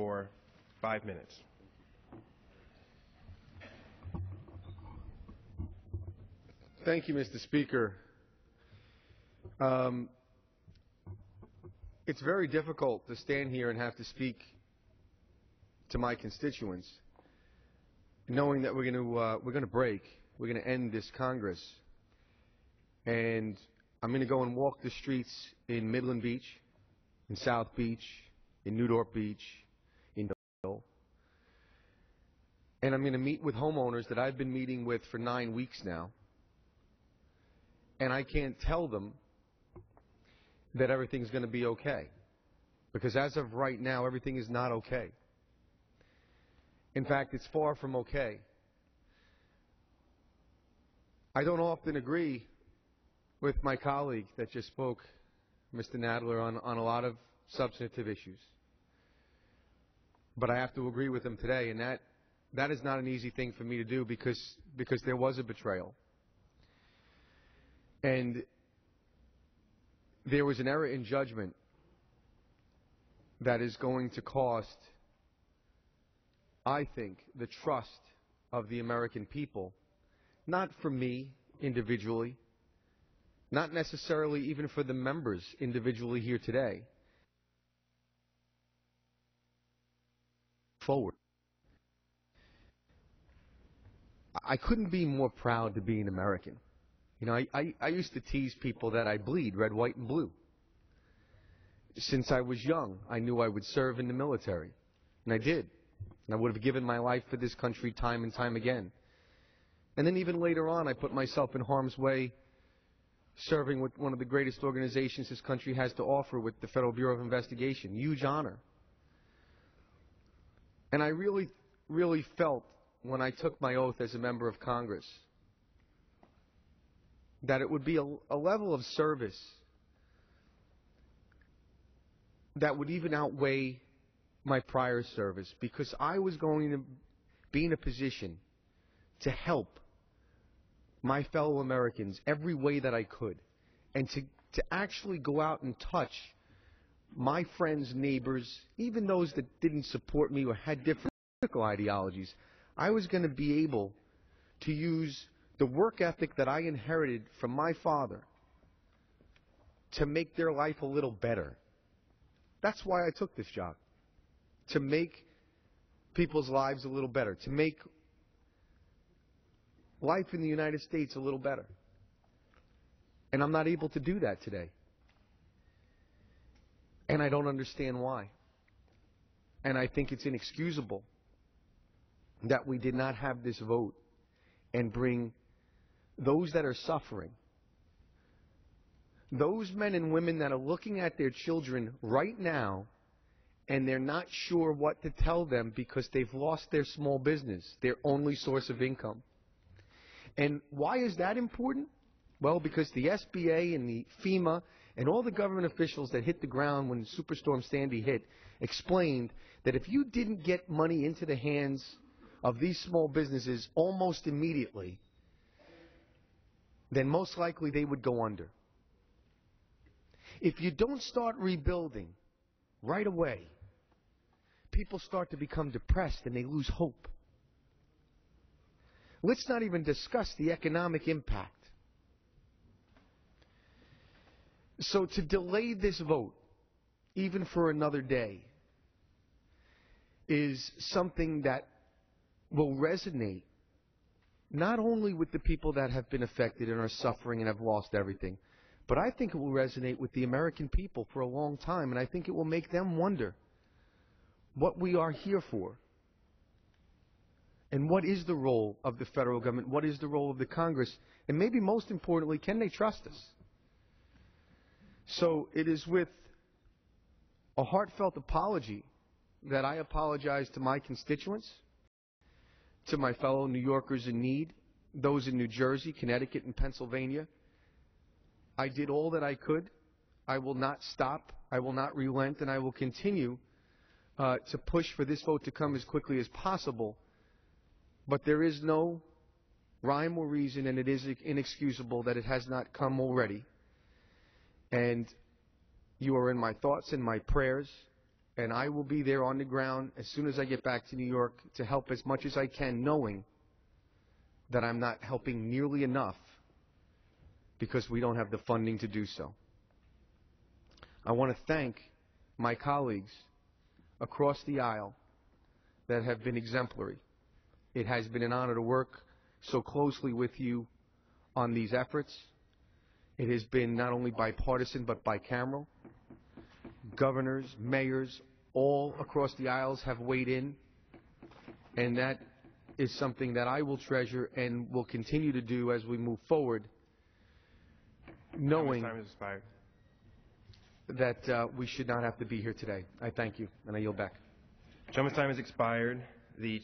for 5 minutes. Thank you, Mr. Speaker. It's very difficult to stand here and have to speak to my constituents, knowing that we're going to end this Congress, and I'm going to go and walk the streets in Midland Beach, in South Beach, in Newport Beach, in Hill, and I'm going to meet with homeowners that I've been meeting with for 9 weeks now, and I can't tell them that everything's going to be okay, because as of right now, everything is not okay. In fact, it's far from okay. I don't often agree with my colleague that just spoke, Mr. Nadler, on a lot of substantive issues. But I have to agree with him today, and that is not an easy thing for me to do because there was a betrayal. And there was an error in judgment that is going to cost, I think, the trust of the American people, not for me individually, not necessarily even for the members individually here today. Forward. I couldn't be more proud to be an American. You know, I used to tease people that I bleed red, white, and blue. Since I was young, I knew I would serve in the military, and I did. And I would have given my life for this country time and time again. And then even later on, I put myself in harm's way serving with one of the greatest organizations this country has to offer with the Federal Bureau of Investigation. Huge honor. And I really, really felt when I took my oath as a member of Congress that it would be a level of service that would even outweigh my prior service, because I was going to be in a position to help my fellow Americans every way that I could, and to actually go out and touch my friends, neighbors, even those that didn't support me or had different political ideologies. I was going to be able to use the work ethic that I inherited from my father to make their life a little better. That's why I took this job, to make people's lives a little better, to make life in the United States a little better. And I'm not able to do that today. And I don't understand why. And I think it's inexcusable that we did not have this vote and bring those that are suffering, those men and women that are looking at their children right now and they're not sure what to tell them because they've lost their small business, their only source of income. And why is that important? Well, because the SBA and the FEMA and all the government officials that hit the ground when Superstorm Sandy hit explained that if you didn't get money into the hands of these small businesses almost immediately, then most likely they would go under. If you don't start rebuilding right away, people start to become depressed and they lose hope. Let's not even discuss the economic impact. So to delay this vote, even for another day, is something that will resonate not only with the people that have been affected and are suffering and have lost everything, but I think it will resonate with the American people for a long time, and I think it will make them wonder what we are here for. And what is the role of the federal government? What is the role of the Congress? And maybe most importantly, can they trust us? So it is with a heartfelt apology that I apologize to my constituents, to my fellow New Yorkers in need, those in New Jersey, Connecticut, and Pennsylvania. I did all that I could. I will not stop. I will not relent, and I will continue to push for this vote to come as quickly as possible. But there is no rhyme or reason, and it is inexcusable that it has not come already. And you are in my thoughts and my prayers, And I will be there on the ground as soon as I get back to New York to help as much as I can, knowing that I'm not helping nearly enough because we don't have the funding to do so. I want to thank my colleagues across the aisle that have been exemplary. It has been an honor to work so closely with you on these efforts. It has been not only bipartisan but bicameral. Governors, mayors, all across the aisles have weighed in, and that is something that I will treasure and will continue to do as we move forward, knowing that we should not have to be here today. I thank you, and I yield back. Gentleman's time has expired. The